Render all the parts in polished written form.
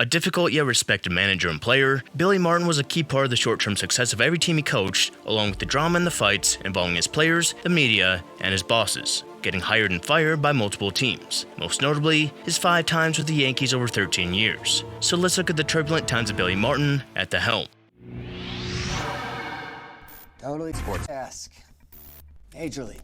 A difficult yet respected manager and player, Billy Martin was a key part of the short-term success of every team he coached, along with the drama and the fights involving his players, the media, and his bosses, getting hired and fired by multiple teams, most notably his 5 times with the Yankees over 13 years. So let's look at the turbulent times of Billy Martin at the helm. Totally sports-esque. Major League.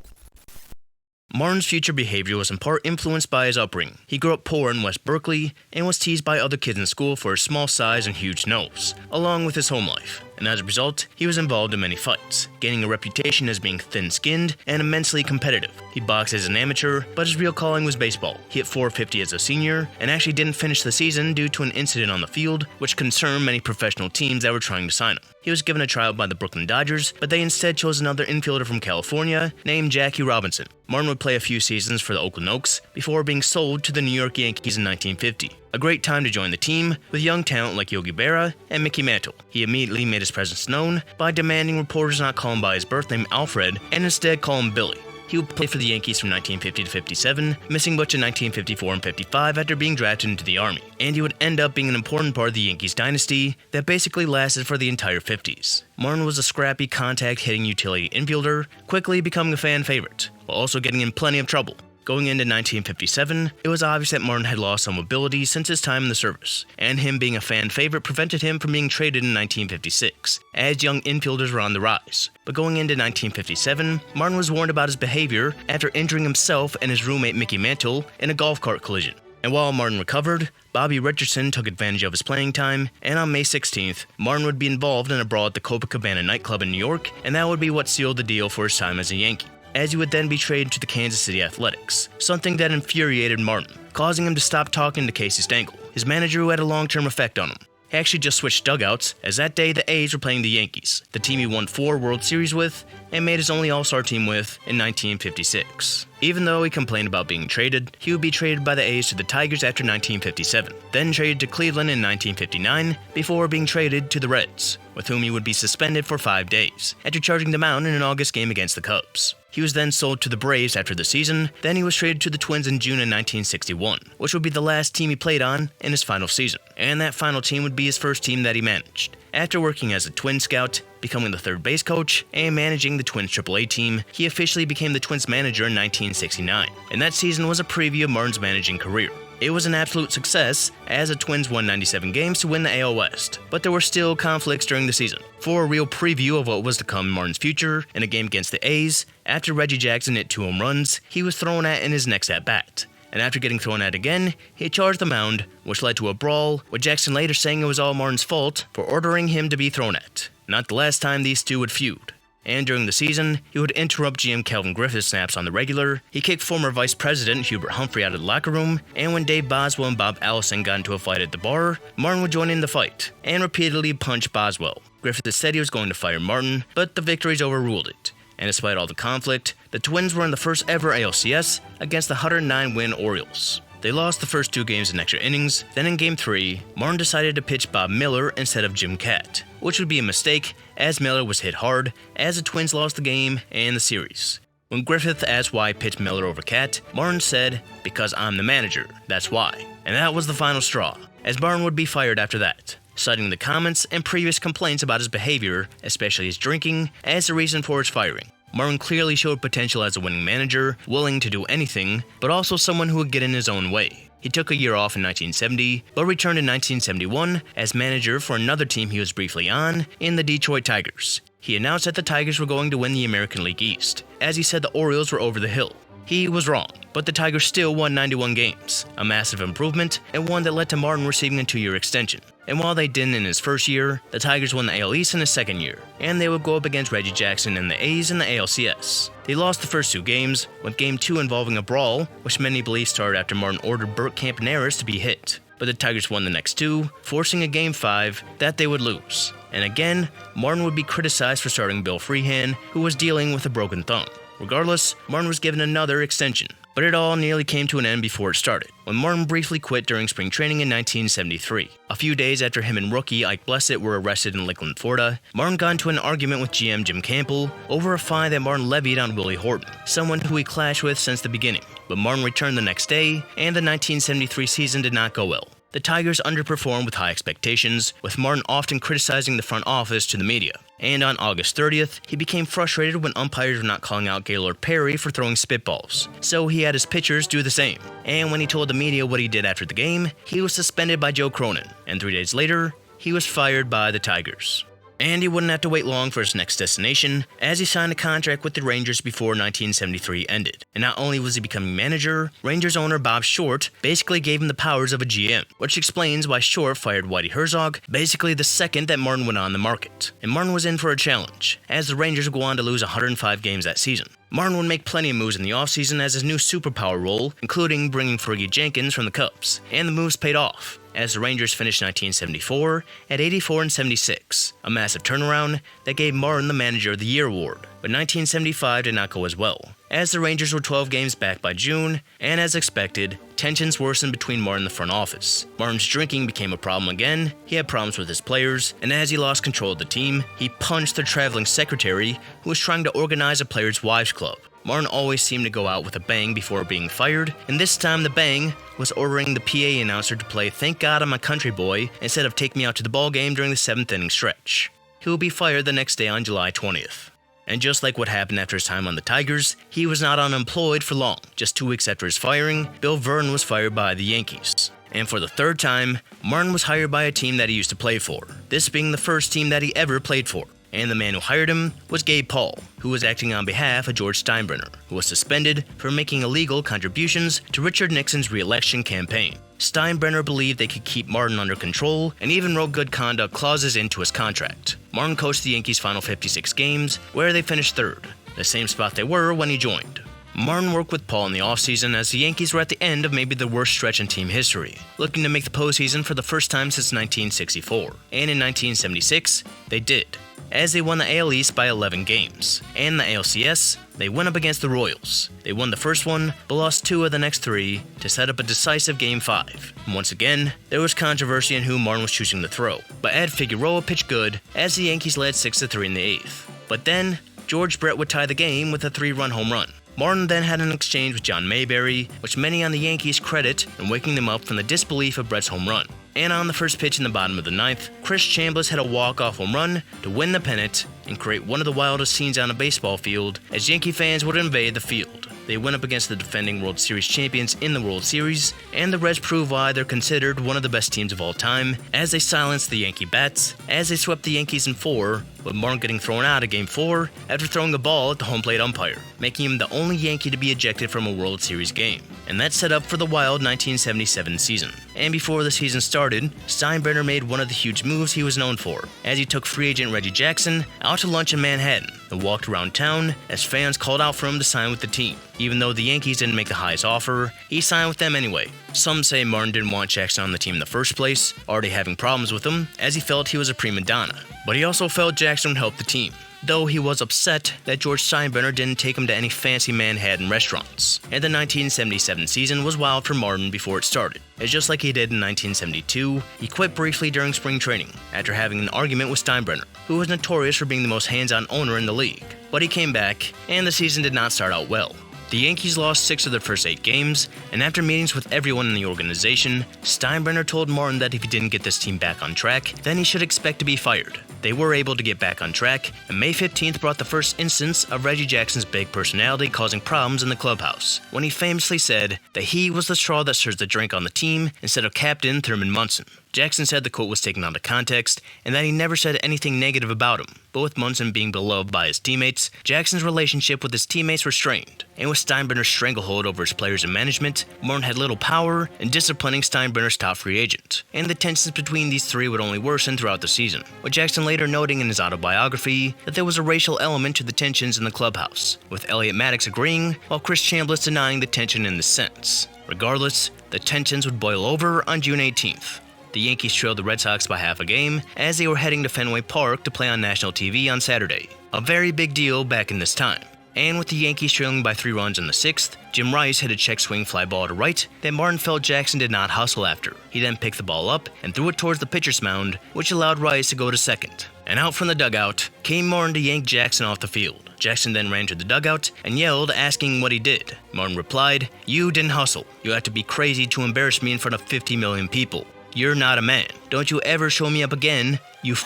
Martin's future behavior was in part influenced by his upbringing. He grew up poor in West Berkeley and was teased by other kids in school for his small size and huge nose, along with his home life. And as a result, he was involved in many fights, gaining a reputation as being thin-skinned and immensely competitive. He boxed as an amateur, but his real calling was baseball. He hit .450 as a senior, and actually didn't finish the season due to an incident on the field, which concerned many professional teams that were trying to sign him. He was given a tryout by the Brooklyn Dodgers, but they instead chose another infielder from California named Jackie Robinson. Martin would play a few seasons for the Oakland Oaks before being sold to the New York Yankees in 1950. A great time to join the team with young talent like Yogi Berra and Mickey Mantle. He immediately made his presence known by demanding reporters not call him by his birth name Alfred and instead call him Billy. He would play for the Yankees from 1950 to 57, missing much in 1954 and 55 after being drafted into the Army, and he would end up being an important part of the Yankees dynasty that basically lasted for the entire 50s. Martin was a scrappy contact-hitting utility infielder, quickly becoming a fan favorite, while also getting in plenty of trouble. Going into 1957, it was obvious that Martin had lost some ability since his time in the service, and him being a fan favorite prevented him from being traded in 1956, as young infielders were on the rise. But going into 1957, Martin was warned about his behavior after injuring himself and his roommate Mickey Mantle in a golf cart collision. And while Martin recovered, Bobby Richardson took advantage of his playing time, and on May 16th, Martin would be involved in a brawl at the Copacabana nightclub in New York, and that would be what sealed the deal for his time as a Yankee, as he would then be traded to the Kansas City Athletics, something that infuriated Martin, causing him to stop talking to Casey Stengel, his manager who had a long-term effect on him. He actually just switched dugouts, as that day the A's were playing the Yankees, the team he won 4 World Series with and made his only All-Star team with in 1956. Even though he complained about being traded, he would be traded by the A's to the Tigers after 1957, then traded to Cleveland in 1959 before being traded to the Reds, with whom he would be suspended for 5 days, after charging them out in an August game against the Cubs. He was then sold to the Braves after the season, then he was traded to the Twins in June of 1961, which would be the last team he played on in his final season, and that final team would be his first team that he managed. After working as a Twins scout, becoming the third base coach, and managing the Twins AAA team, he officially became the Twins manager in 1969, and that season was a preview of Martin's managing career. It was an absolute success, as the Twins won 97 games to win the AL West, but there were still conflicts during the season. For a real preview of what was to come in Martin's future, in a game against the A's, after Reggie Jackson hit 2 home runs, he was thrown at in his next at-bat. And after getting thrown at again, he charged the mound, which led to a brawl, with Jackson later saying it was all Martin's fault for ordering him to be thrown at. Not the last time these two would feud. And during the season, he would interrupt GM Calvin Griffith's snaps on the regular, he kicked former Vice President Hubert Humphrey out of the locker room, and when Dave Boswell and Bob Allison got into a fight at the bar, Martin would join in the fight, and repeatedly punch Boswell. Griffith said he was going to fire Martin, but the victories overruled it. And despite all the conflict, the Twins were in the first ever ALCS against the 109-win Orioles. They lost the first 2 games in extra innings, then in Game 3, Martin decided to pitch Bob Miller instead of Jim Katt, which would be a mistake as Miller was hit hard as the Twins lost the game and the series. When Griffith asked why he pitched Miller over Katt, Martin said, "Because I'm the manager, that's why." And that was the final straw, as Martin would be fired after that, citing the comments and previous complaints about his behavior, especially his drinking, as the reason for his firing. Martin clearly showed potential as a winning manager, willing to do anything, but also someone who would get in his own way. He took a year off in 1970, but returned in 1971 as manager for another team he was briefly on, in the Detroit Tigers. He announced that the Tigers were going to win the American League East, as he said the Orioles were over the hill. He was wrong, but the Tigers still won 91 games, a massive improvement, and one that led to Martin receiving a 2-year extension. And while they didn't in his first year, the Tigers won the AL East in his second year, and they would go up against Reggie Jackson and the A's in the ALCS. They lost the first 2 games, with Game 2 involving a brawl, which many believe started after Martin ordered Burt Campaneris to be hit. But the Tigers won the next 2, forcing a Game 5 that they would lose. And again, Martin would be criticized for starting Bill Freehan, who was dealing with a broken thumb. Regardless, Martin was given another extension, but it all nearly came to an end before it started, when Martin briefly quit during spring training in 1973. A few days after him and rookie Ike Blessett were arrested in Lakeland, Florida, Martin got into an argument with GM Jim Campbell over a fine that Martin levied on Willie Horton, someone who he clashed with since the beginning. But Martin returned the next day, and the 1973 season did not go well. The Tigers underperformed with high expectations, with Martin often criticizing the front office to the media. And on August 30th, he became frustrated when umpires were not calling out Gaylord Perry for throwing spitballs, so he had his pitchers do the same. And when he told the media what he did after the game, he was suspended by Joe Cronin, and 3 days later, he was fired by the Tigers. And he wouldn't have to wait long for his next destination, as he signed a contract with the Rangers before 1973 ended. And not only was he becoming manager, Rangers owner Bob Short basically gave him the powers of a GM, which explains why Short fired Whitey Herzog basically the second that Martin went on the market. And Martin was in for a challenge, as the Rangers would go on to lose 105 games that season. Martin would make plenty of moves in the offseason as his new superpower role, including bringing Fergie Jenkins from the Cubs, and the moves paid off, as the Rangers finished 1974 at 84-76, a massive turnaround that gave Martin the Manager of the Year award. But 1975 did not go as well, as the Rangers were 12 games back by June, and as expected, tensions worsened between Martin and the front office. Martin's drinking became a problem again, he had problems with his players, and as he lost control of the team, he punched their traveling secretary who was trying to organize a players' wives club. Martin always seemed to go out with a bang before being fired, and this time the bang was ordering the PA announcer to play Thank God I'm a Country Boy instead of Take Me Out to the Ball Game during the 7th inning stretch. He will be fired the next day on July 20th. And just like what happened after his time on the Tigers, he was not unemployed for long. Just 2 weeks after his firing, Bill Verne was fired by the Yankees. And for the 3rd time, Martin was hired by a team that he used to play for, this being the first team that he ever played for. And the man who hired him was Gabe Paul, who was acting on behalf of George Steinbrenner, who was suspended for making illegal contributions to Richard Nixon's re-election campaign. Steinbrenner believed they could keep Martin under control and even wrote good conduct clauses into his contract. Martin coached the Yankees' final 56 games, where they finished 3rd, the same spot they were when he joined. Martin worked with Paul in the offseason as the Yankees were at the end of maybe the worst stretch in team history, looking to make the postseason for the first time since 1964. And in 1976, they did, as they won the AL East by 11 games. And the ALCS, they went up against the Royals. They won the first one, but lost 2 of the next 3 to set up a decisive Game 5. And once again, there was controversy in who Martin was choosing to throw, but Ed Figueroa pitched good as the Yankees led 6-3 in the 8th. But then, George Brett would tie the game with a 3-run home run. Martin then had an exchange with John Mayberry, which many on the Yankees credit in waking them up from the disbelief of Brett's home run. And on the first pitch in the bottom of the 9th, Chris Chambliss had a walk-off home run to win the pennant and create one of the wildest scenes on a baseball field as Yankee fans would invade the field. They went up against the defending World Series champions in the World Series, and the Reds proved why they're considered one of the best teams of all time, as they silenced the Yankee bats, as they swept the Yankees in 4, with Martin getting thrown out of Game 4 after throwing a ball at the home plate umpire, making him the only Yankee to be ejected from a World Series game. And that set up for the wild 1977 season. And before the season started, Steinbrenner made one of the huge moves he was known for, as he took free agent Reggie Jackson out to lunch in Manhattan and walked around town as fans called out for him to sign with the team. Even though the Yankees didn't make the highest offer, he signed with them anyway. Some say Martin didn't want Jackson on the team in the first place, already having problems with him, as he felt he was a prima donna. But he also felt Jackson would help the team, though he was upset that George Steinbrenner didn't take him to any fancy Manhattan restaurants. And the 1977 season was wild for Martin before it started, as just like he did in 1972, he quit briefly during spring training after having an argument with Steinbrenner, who was notorious for being the most hands-on owner in the league. But he came back, and the season did not start out well. The Yankees lost 6 of their first 8 games, and after meetings with everyone in the organization, Steinbrenner told Martin that if he didn't get this team back on track, then he should expect to be fired. They were able to get back on track, and May 15th brought the first instance of Reggie Jackson's big personality causing problems in the clubhouse, when he famously said that he was the straw that stirs the drink on the team instead of Captain Thurman Munson. Jackson said the quote was taken out of context, and that he never said anything negative about him. But with Munson being beloved by his teammates, Jackson's relationship with his teammates were strained. And with Steinbrenner's stranglehold over his players and management, Martin had little power in disciplining Steinbrenner's top free agent. And the tensions between these 3 would only worsen throughout the season, with Jackson later noting in his autobiography that there was a racial element to the tensions in the clubhouse, with Elliot Maddox agreeing, while Chris Chambliss denying the tension in this sense. Regardless, the tensions would boil over on June 18th. The Yankees trailed the Red Sox by half a game as they were heading to Fenway Park to play on national TV on Saturday. A very big deal back in this time. And with the Yankees trailing by 3 runs in the 6th, Jim Rice hit a check swing fly ball to right that Martin felt Jackson did not hustle after. He then picked the ball up and threw it towards the pitcher's mound, which allowed Rice to go to second. And out from the dugout came Martin to yank Jackson off the field. Jackson then ran to the dugout and yelled, asking what he did. Martin replied, "You didn't hustle. You have to be crazy to embarrass me in front of 50 million people." "You're not a man. Don't you ever show me up again, you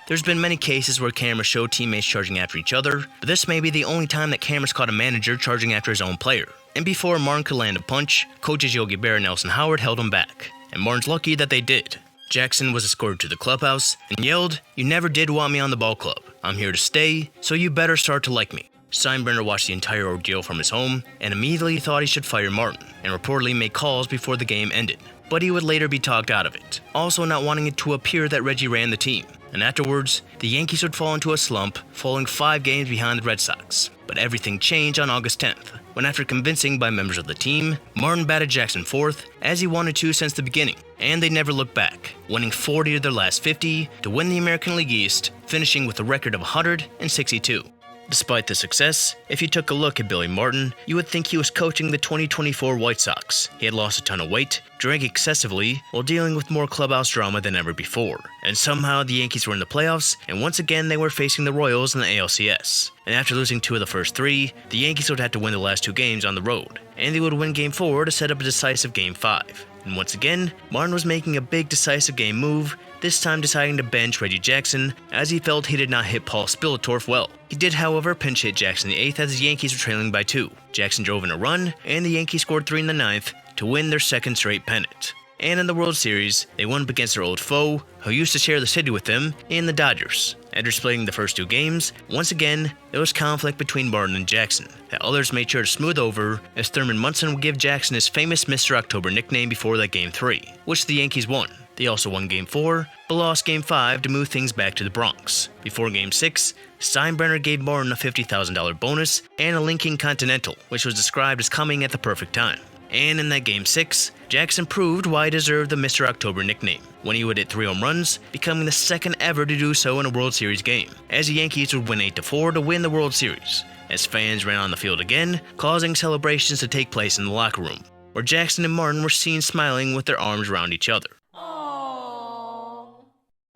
There's been many cases where cameras show teammates charging after each other, but this may be the only time that cameras caught a manager charging after his own player. And before Martin could land a punch, coaches Yogi Berra and Nelson Howard held him back. And Martin's lucky that they did. Jackson was escorted to the clubhouse and yelled, "You never did want me on the ball club. I'm here to stay, so you better start to like me." Steinbrenner watched the entire ordeal from his home and immediately thought he should fire Martin, and reportedly made calls before the game ended. But he would later be talked out of it, also not wanting it to appear that Reggie ran the team. And afterwards, the Yankees would fall into a slump, falling 5 games behind the Red Sox. But everything changed on August 10th, when after convincing by members of the team, Martin batted Jackson fourth, as he wanted to since the beginning, and they never looked back, winning 40 of their last 50 to win the American League East, finishing with a record of 162. Despite the success, if you took a look at Billy Martin, you would think he was coaching the 2024 White Sox. He had lost a ton of weight, drank excessively, while dealing with more clubhouse drama than ever before. And somehow the Yankees were in the playoffs, and once again they were facing the Royals in the ALCS. And after losing 2 of the first 3, the Yankees would have to win the last 2 games on the road, and they would win Game 4 to set up a decisive Game 5. And once again, Martin was making a big decisive game move, this time deciding to bench Reggie Jackson, as he felt he did not hit Paul Spillatorf well. He did, however, pinch hit Jackson in the 8th as the Yankees were trailing by 2. Jackson drove in a run, and the Yankees scored 3 in the 9th to win their 2nd straight pennant. And in the World Series, they won up against their old foe, who used to share the city with them, in the Dodgers. After splitting the first 2 games, once again, there was conflict between Martin and Jackson, that others made sure to smooth over, as Thurman Munson would give Jackson his famous Mr. October nickname before that Game 3, which the Yankees won. They also won Game 4, but lost Game 5 to move things back to the Bronx. Before Game 6, Steinbrenner gave Martin a $50,000 bonus and a Lincoln Continental, which was described as coming at the perfect time. And in that Game 6, Jackson proved why he deserved the Mr. October nickname, when he would hit 3 home runs, becoming the 2nd ever to do so in a World Series game, as the Yankees would win 8-4 to win the World Series, as fans ran on the field again, causing celebrations to take place in the locker room, where Jackson and Martin were seen smiling with their arms around each other.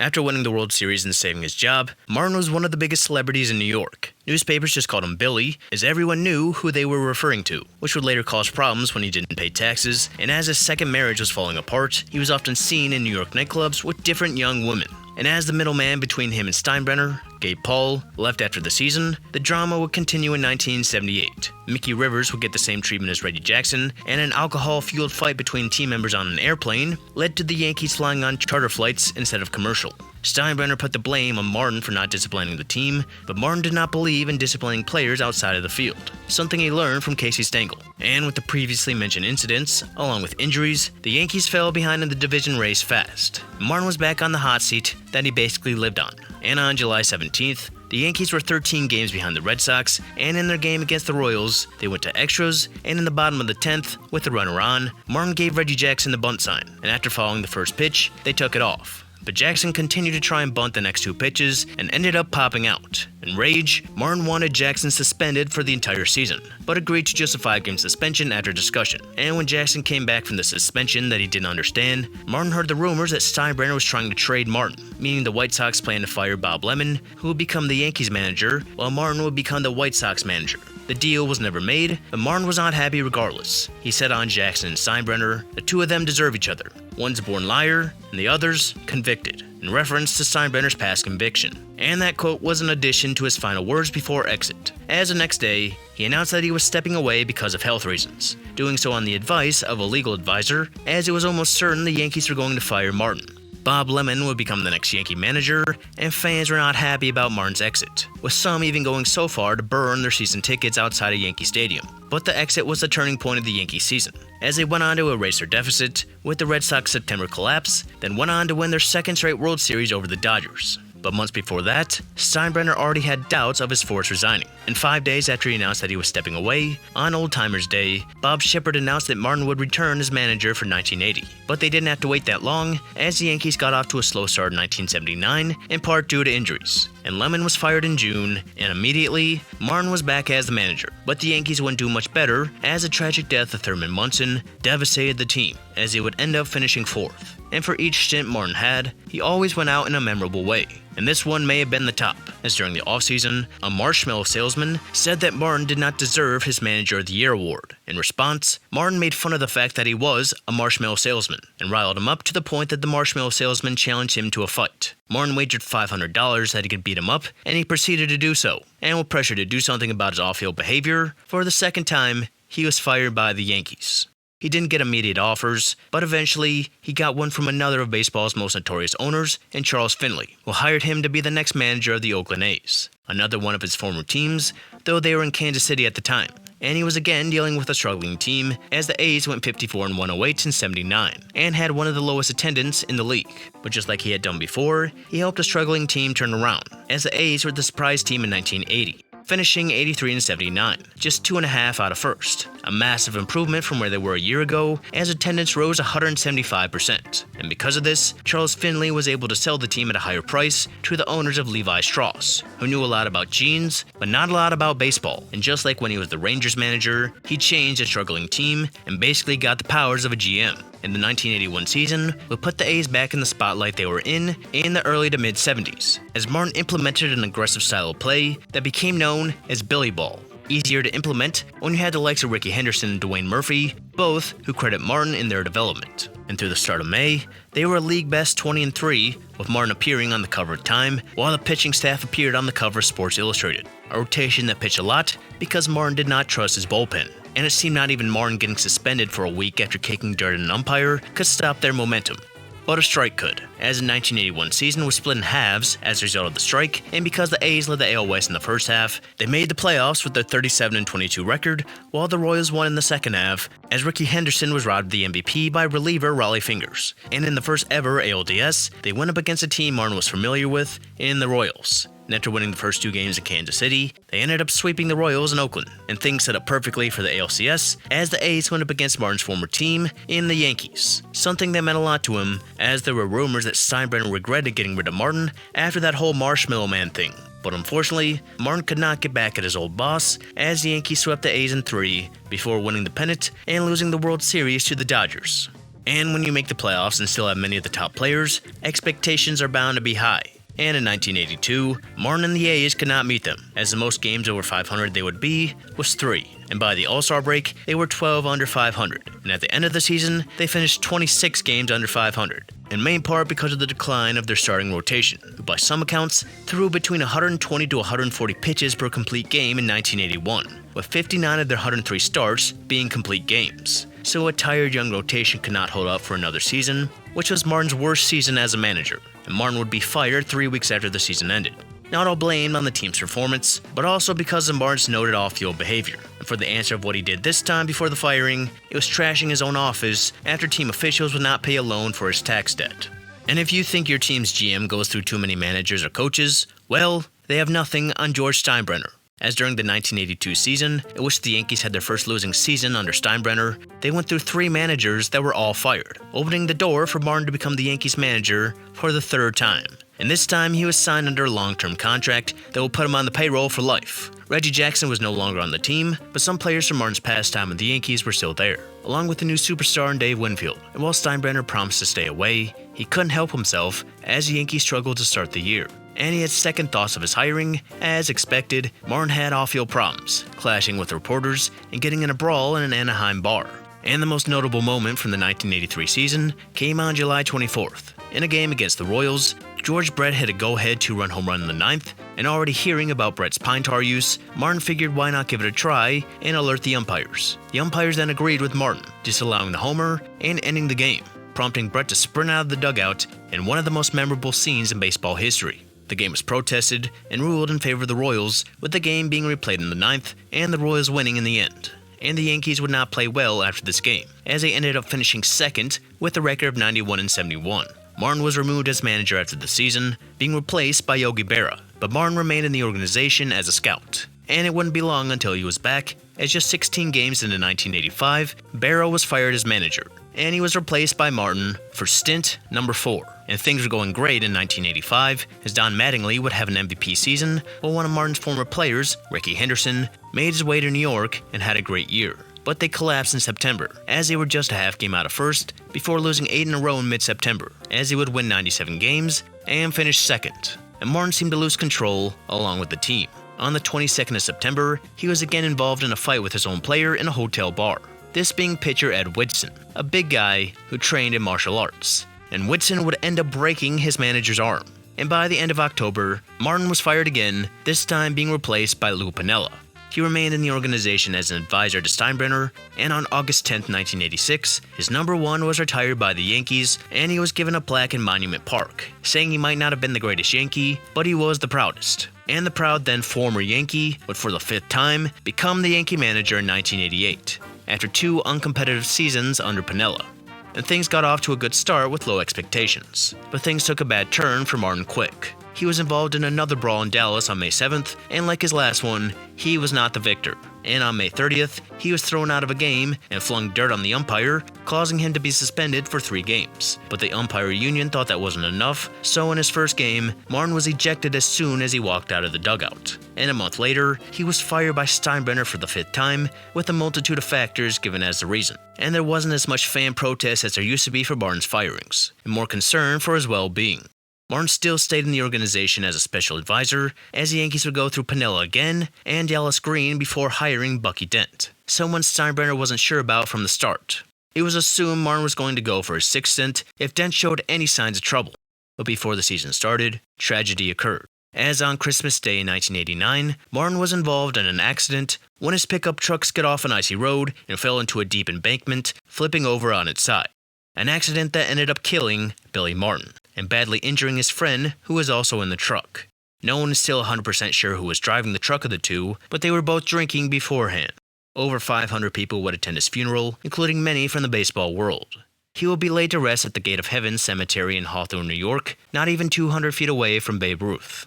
After winning the World Series and saving his job, Martin was one of the biggest celebrities in New York. Newspapers just called him Billy, as everyone knew who they were referring to, which would later cause problems when he didn't pay taxes, and as his second marriage was falling apart, he was often seen in New York nightclubs with different young women. And as the middleman between him and Steinbrenner, Gabe Paul, left after the season, the drama would continue in 1978. Mickey Rivers would get the same treatment as Reggie Jackson, and an alcohol-fueled fight between team members on an airplane led to the Yankees flying on charter flights instead of commercial. Steinbrenner put the blame on Martin for not disciplining the team, but Martin did not believe in disciplining players outside of the field, something he learned from Casey Stengel. And with the previously mentioned incidents, along with injuries, the Yankees fell behind in the division race fast. Martin was back on the hot seat that he basically lived on. And on July 17th, the Yankees were 13 games behind the Red Sox, and in their game against the Royals, they went to extras, and in the bottom of the 10th, with the runner on, Martin gave Reggie Jackson the bunt sign, and after following the first pitch, they took it off. But Jackson continued to try and bunt the next 2 pitches and ended up popping out. In rage, Martin wanted Jackson suspended for the entire season, but agreed to just a 5-game suspension after discussion. And when Jackson came back from the suspension that he didn't understand, Martin heard the rumors that Steinbrenner was trying to trade Martin, meaning the White Sox planned to fire Bob Lemon, who would become the Yankees manager, while Martin would become the White Sox manager. The deal was never made, but Martin was not happy regardless. He said on Jackson and Steinbrenner, the 2 of them deserve each other. One's a born liar, and the other's convicted, in reference to Steinbrenner's past conviction. And that quote was an addition to his final words before exit. As the next day, he announced that he was stepping away because of health reasons, doing so on the advice of a legal advisor, as it was almost certain the Yankees were going to fire Martin. Bob Lemon would become the next Yankee manager, and fans were not happy about Martin's exit, with some even going so far to burn their season tickets outside of Yankee Stadium. But the exit was the turning point of the Yankee season, as they went on to erase their deficit with the Red Sox September collapse, then went on to win their 2nd straight World Series over the Dodgers. But months before that, Steinbrenner already had doubts of his force resigning, and 5 days after he announced that he was stepping away, on Old Timers Day, Bob Shepard announced that Martin would return as manager for 1980. But they didn't have to wait that long, as the Yankees got off to a slow start in 1979, in part due to injuries. And Lemon was fired in June, and immediately, Martin was back as the manager. But the Yankees wouldn't do much better, as the tragic death of Thurman Munson devastated the team, as they would end up finishing 4th. And for each stint Martin had, he always went out in a memorable way. and this one may have been the top, as during the offseason, a marshmallow salesman said that Martin did not deserve his Manager of the Year award. In response, Martin made fun of the fact that he was a marshmallow salesman, and riled him up to the point that the marshmallow salesman challenged him to a fight. Martin wagered $500 that he could beat him up, and he proceeded to do so, and with pressure to do something about his off-field behavior, for the second time, he was fired by the Yankees. He didn't get immediate offers, but eventually, he got one from another of baseball's most notorious owners, in Charles Finley, who hired him to be the next manager of the Oakland A's, another one of his former teams, though they were in Kansas City at the time. And he was again dealing with a struggling team, as the A's went 54-108 in '79, and had one of the lowest attendance in the league. But just like he had done before, he helped a struggling team turn around, as the A's were the surprise team in 1980. Finishing 83-79, just 2.5 out of first, a massive improvement from where they were a year ago, as attendance rose 175%. And because of this, Charles Finley was able to sell the team at a higher price to the owners of Levi Strauss, who knew a lot about jeans, but not a lot about baseball. And just like when he was the Rangers manager, he changed a struggling team and basically got the powers of a GM. In the 1981 season, would put the A's back in the spotlight they were in the early to mid-70s, as Martin implemented an aggressive style of play that became known as Billy Ball. Easier to implement when you had the likes of Ricky Henderson and Dwayne Murphy, both who credit Martin in their development. And through the start of May, they were a league best 20-3, with Martin appearing on the cover of Time, while the pitching staff appeared on the cover of Sports Illustrated, a rotation that pitched a lot because Martin did not trust his bullpen. And it seemed not even Martin getting suspended for a week after kicking dirt at an umpire could stop their momentum. But a strike could, as the 1981 season was split in halves as a result of the strike, and because the A's led the AL West in the first half, they made the playoffs with their 37-22 record, while the Royals won in the second half, as Ricky Henderson was robbed of the MVP by reliever Raleigh Fingers. And in the first ever ALDS, they went up against a team Martin was familiar with in the Royals. And after winning the first 2 games in Kansas City, they ended up sweeping the Royals in Oakland, and things set up perfectly for the ALCS as the A's went up against Martin's former team in the Yankees, something that meant a lot to him, as there were rumors that Steinbrenner regretted getting rid of Martin after that whole Marshmallow Man thing. But unfortunately, Martin could not get back at his old boss, as the Yankees swept the A's in 3 before winning the pennant and losing the World Series to the Dodgers. And when you make the playoffs and still have many of the top players, expectations are bound to be high. And in 1982, Martin and the A's could not meet them, as the most games over 500 they would be was 3, and by the All-Star break, they were 12 under 500, and at the end of the season, they finished 26 games under 500, in main part because of the decline of their starting rotation, who by some accounts threw between 120 to 140 pitches per complete game in 1981, with 59 of their 103 starts being complete games. So a tired young rotation could not hold up for another season, which was Martin's worst season as a manager, and Martin would be fired 3 weeks after the season ended. Not all blame on the team's performance, but also because of Martin's noted off-field behavior. And for the answer of what he did this time before the firing, it was trashing his own office after team officials would not pay a loan for his tax debt. And if you think your team's GM goes through too many managers or coaches, well, they have nothing on George Steinbrenner. As during the 1982 season, in which the Yankees had their first losing season under Steinbrenner, they went through 3 managers that were all fired, opening the door for Martin to become the Yankees manager for the 3rd time. And this time he was signed under a long-term contract that will put him on the payroll for life. Reggie Jackson was no longer on the team, but some players from Martin's past time with the Yankees were still there, along with the new superstar in Dave Winfield. And while Steinbrenner promised to stay away, he couldn't help himself as the Yankees struggled to start the year. And he had second thoughts of his hiring. As expected, Martin had off-field problems, clashing with reporters and getting in a brawl in an Anaheim bar. And the most notable moment from the 1983 season came on July 24th. In a game against the Royals, George Brett hit a go-ahead 2-run home run in the 9th, and already hearing about Brett's pine tar use, Martin figured why not give it a try and alert the umpires. The umpires then agreed with Martin, disallowing the homer and ending the game, prompting Brett to sprint out of the dugout in one of the most memorable scenes in baseball history. The game was protested and ruled in favor of the Royals, with the game being replayed in the 9th and the Royals winning in the end. And the Yankees would not play well after this game, as they ended up finishing second with a record of 91-71. Martin was removed as manager after the season, being replaced by Yogi Berra, but Martin remained in the organization as a scout. And it wouldn't be long until he was back, as just 16 games into 1985, Berra was fired as manager, and he was replaced by Martin for stint number 4. And things were going great in 1985, as Don Mattingly would have an MVP season, while one of Martin's former players, Ricky Henderson, made his way to New York and had a great year. But they collapsed in September, as they were just a half game out of first, before losing 8 in a row in mid-September, as he would win 97 games and finish second. and Martin seemed to lose control along with the team. On the 22nd of September, he was again involved in a fight with his own player in a hotel bar, this being pitcher Ed Whitson, a big guy who trained in martial arts, and Whitson would end up breaking his manager's arm. And by the end of October, Martin was fired again, this time being replaced by Lou Piniella. He remained in the organization as an advisor to Steinbrenner, and on August 10, 1986, his number one was retired by the Yankees, and he was given a plaque in Monument Park, saying he might not have been the greatest Yankee, but he was the proudest. And the proud then former Yankee would for the 5th time become the Yankee manager in 1988, after 2 uncompetitive seasons under Piniella. And things got off to a good start with low expectations, but things took a bad turn for Martin quick. He was involved in another brawl in Dallas on May 7th, and like his last one, he was not the victor. And on May 30th, he was thrown out of a game and flung dirt on the umpire, causing him to be suspended for 3 games. But the umpire union thought that wasn't enough, so in his first game, Martin was ejected as soon as he walked out of the dugout. And a month later, he was fired by Steinbrenner for the 5th time, with a multitude of factors given as the reason. And there wasn't as much fan protest as there used to be for Martin's firings, and more concern for his well-being. Martin still stayed in the organization as a special advisor, as the Yankees would go through Piniella again and Dallas Green before hiring Bucky Dent, someone Steinbrenner wasn't sure about from the start. It was assumed Martin was going to go for his 6th stint if Dent showed any signs of trouble. But before the season started, tragedy occurred, as on Christmas Day in 1989, Martin was involved in an accident when his pickup truck skid off an icy road and fell into a deep embankment, flipping over on its side. An accident that ended up killing Billy Martin and badly injuring his friend who was also in the truck. No one is still 100% sure who was driving the truck of the two, but they were both drinking beforehand. Over 500 people would attend his funeral, including many from the baseball world. He will be laid to rest at the Gate of Heaven Cemetery in Hawthorne, New York, not even 200 feet away from Babe Ruth.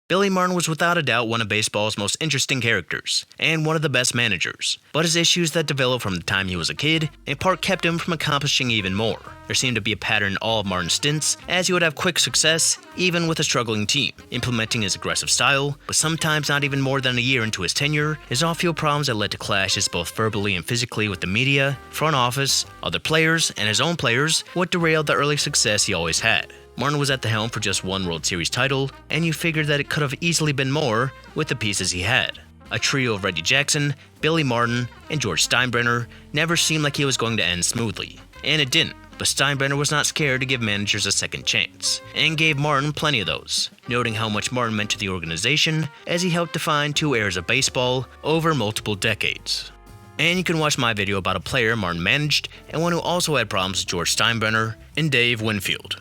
Billy Martin was without a doubt one of baseball's most interesting characters, and one of the best managers, but his issues that developed from the time he was a kid, in part kept him from accomplishing even more. There seemed to be a pattern in all of Martin's stints, as he would have quick success, even with a struggling team, implementing his aggressive style, but sometimes not even more than a year into his tenure, his off-field problems that led to clashes both verbally and physically with the media, front office, other players, and his own players, would derail the early success he always had. Martin was at the helm for just 1 World Series title, and you figured that it could have easily been more with the pieces he had. A trio of Reggie Jackson, Billy Martin, and George Steinbrenner never seemed like it was going to end smoothly. And it didn't, but Steinbrenner was not scared to give managers a second chance, and gave Martin plenty of those, noting how much Martin meant to the organization as he helped define 2 eras of baseball over multiple decades. And you can watch my video about a player Martin managed and one who also had problems with George Steinbrenner and Dave Winfield.